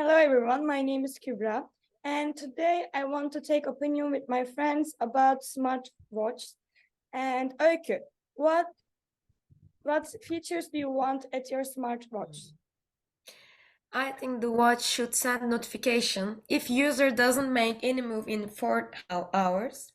Hello everyone, my name is Kubra, and today I want to take opinion with my friends about smartwatch. And Öykü, what features do you want at your smartwatch? I think the watch should send notification if user doesn't make any move in 4 hours.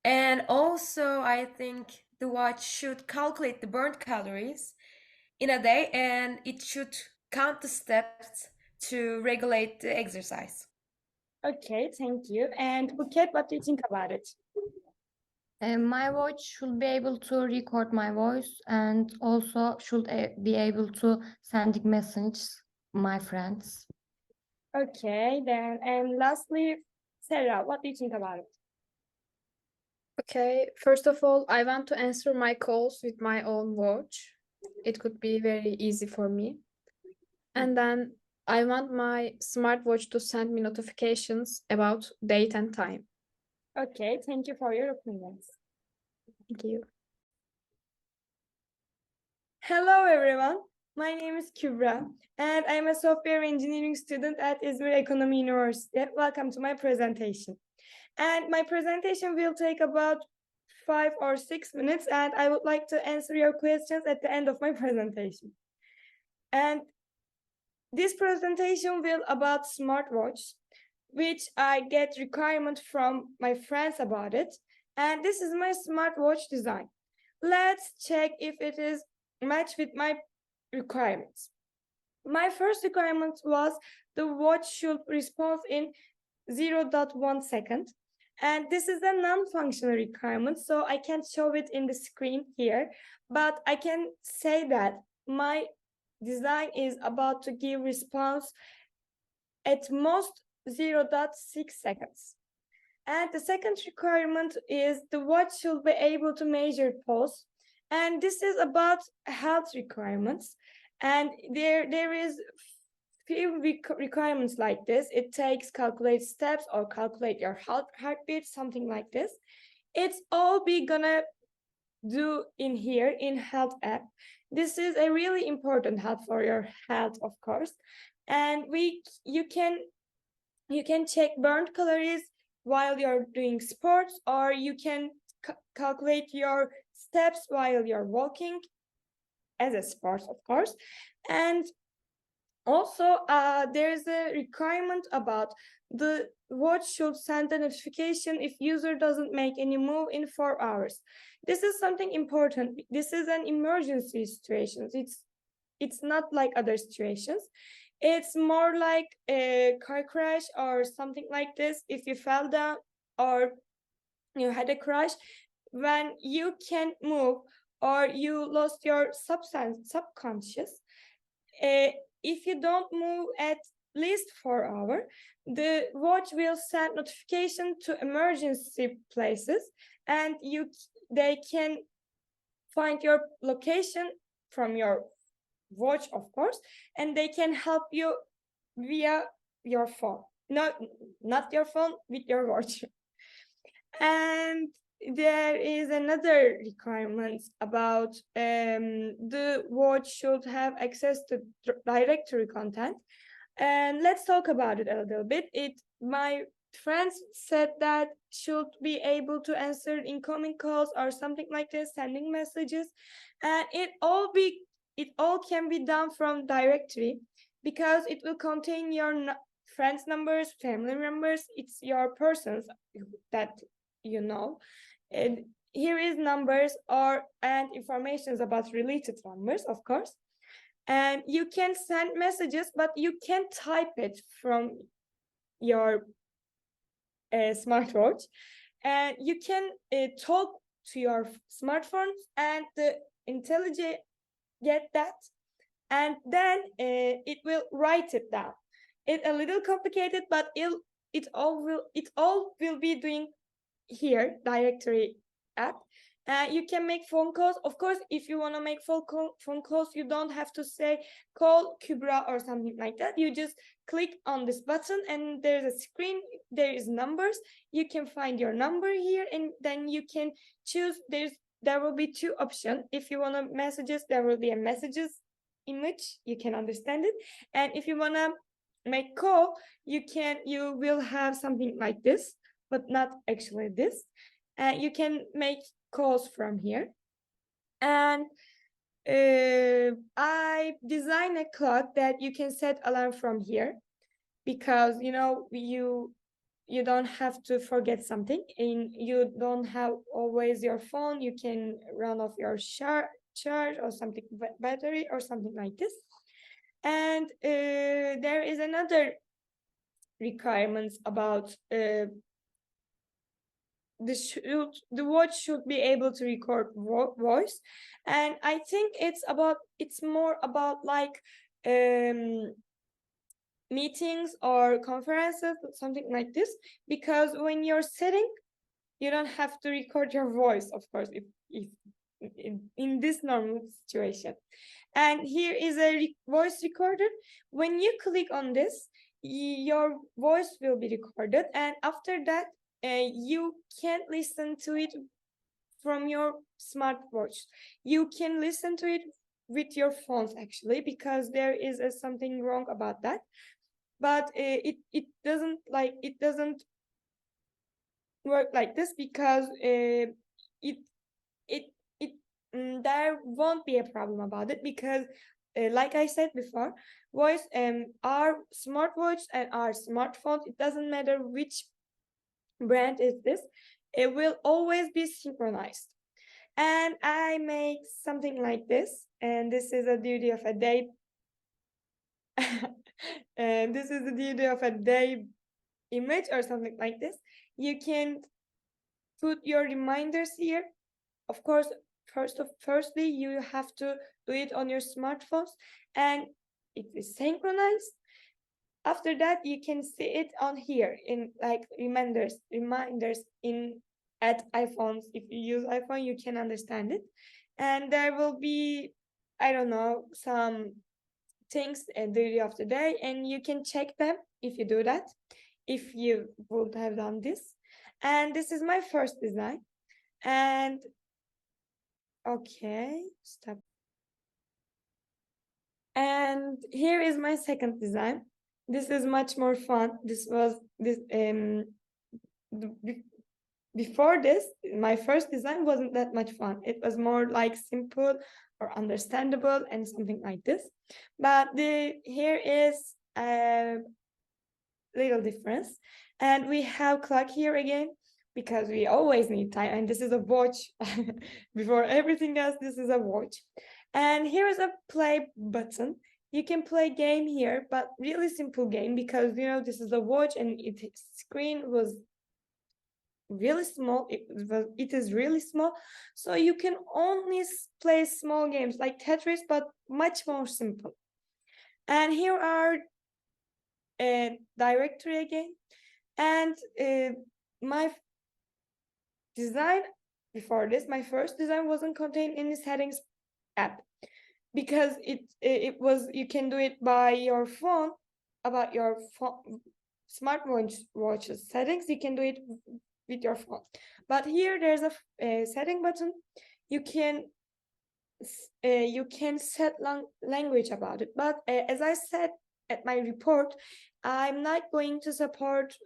And also I think the watch should calculate the burnt calories in a day and it should count the steps to regulate the exercise. Okay, thank you. And Buket, what do you think about it? My watch should be able to record my voice and also should be able to send messages my friends. Okay, then, and lastly, Sarah, what do you think about it? Okay, first of all, I want to answer my calls with my own watch. It could be very easy for me. And then I want my smartwatch to send me notifications about date and time. Okay, thank you for your opinions. Thank you. Hello everyone, my name is Kubra and I'm a software engineering student at İzmir Economy University. Welcome to my presentation. And my presentation will take about 5 or 6 minutes and I would like to answer your questions at the end of my presentation. And this presentation will about smartwatch, which I get requirement from my friends about it. And this is my smartwatch design. Let's check if it is matched with my requirements. My first requirement was the watch should respond in 0.1 second. And this is a non-functional requirement, so I can't show it in the screen here, but I can say that my design is about to give response at most 0.6 seconds. And the second requirement is the watch should be able to measure pulse. And this is about health requirements. And there is few requirements like this. It takes calculate steps or calculate your heartbeat, something like this. It's all be gonna do in here in health app. This is a really important help for your health, of course. And you can check burnt calories while you're doing sports, or you can calculate your steps while you're walking as a sport, of course. And also there's a requirement about the watch should send a notification if user doesn't make any move in 4 hours. This is something important. This is an emergency situation. It's not like other situations. It's more like a car crash or something like this. If you fell down or you had a crash, when you can't move or you lost your subconscious, if you don't move at least 4 hours, the watch will send notification to emergency places, and they can find your location from your watch, of course, and they can help you via your phone. Not your phone, with your watch. And there is another requirement about the watch should have access to directory content. And let's talk about it a little bit. My friends said that should be able to answer incoming calls or something like this, sending messages, and it all can be done from directory because it will contain your friends numbers, family members. It's your persons that you know. And here is numbers and informations about related numbers, of course. And you can send messages, but you can't type it from your smartwatch. And you can talk to your smartphones, and the intelligence get that, and then it will write it down. It's a little complicated, but it all will be doing here directory app. You can make phone calls. Of course, if you want to make phone calls, you don't have to say call Kubra or something like that. You just click on this button and there's a screen, there is numbers. You can find your number here, and then you can choose. There will be two options. If you want to messages, there will be a messages image, you can understand it. And if you want to make call, you will have something like this, but not actually this. And you can make calls from here. And I designed a clock that you can set alarm from here, because you don't have to forget something, and you don't have always your phone. You can run off your charge or something, battery or something like this. And there is another requirements about the watch should be able to record voice. And I think it's more about like meetings or conferences, something like this, because when you're sitting, you don't have to record your voice, of course, if in this normal situation. And here is a voice recorder. When you click on this, your voice will be recorded, and after that you can't listen to it from your smartwatch. You can listen to it with your phones, actually, because there is something wrong about that. But it doesn't work like this, because there won't be a problem about it, because like I said before, voice our smartwatch and our smartphone, it doesn't matter which brand is this, it will always be synchronized. And I make something like this, and this is a duty of a day. And this is the duty of a day image or something like this. You can put your reminders here. Of course, firstly, you have to do it on your smartphones, and it is synchronized. After that, you can see it on here in like reminders in at iPhones. If you use iPhone, you can understand it. And there will be, I don't know, some things at the end of the day, and you can check them if you do that, if you would have done this. And this is my first design. And okay, stop. And here is my second design. This is much more fun. Before this, my first design wasn't that much fun. It was more like simple or understandable and something like this. But here is a little difference. And we have clock here again, because we always need time. And this is a watch. Before everything else, this is a watch. And here is a play button. You can play game here, but really simple game, because this is a watch and its screen was really small. It is really small, so you can only play small games like Tetris, but much more simple. And here are a directory again. And my design before this, my first design wasn't contained in the settings app, because it was, you can do it by your phone, about your phone, smartwatch settings. You can do it with your phone, but here there's a setting button. You can set language about it. But as I said at my report, I'm not going to support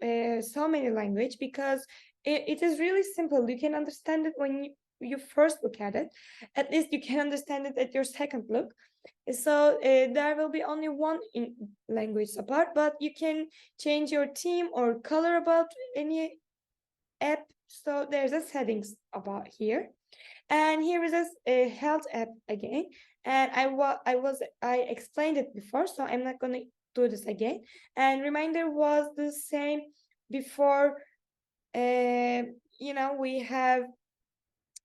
so many language, because it is really simple. You can understand it when you first look at it. At least you can understand it at your second look. So there will be only one language support, but you can change your theme or color about any app. So there's a settings about here. And here is a health app again. And I explained it before, so I'm not going to do this again. And reminder was the same before. We have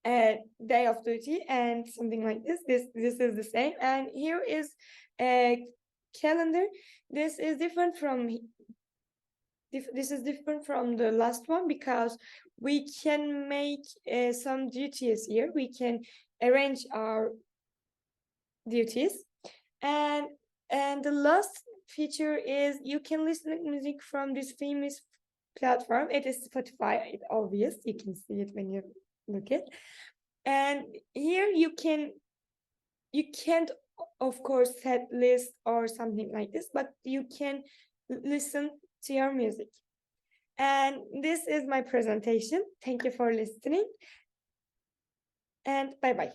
a day of duty and something like this. This is the same. And here is a calendar. This is different from the last one, because we can make some duties here. We can arrange our duties. And the last feature is you can listen to music from this famous platform. It is Spotify. It's obvious. You can see it when you look at. And here you can't, of course, set list or something like this, but you can listen to your music. And this is my presentation. Thank you for listening. And bye-bye.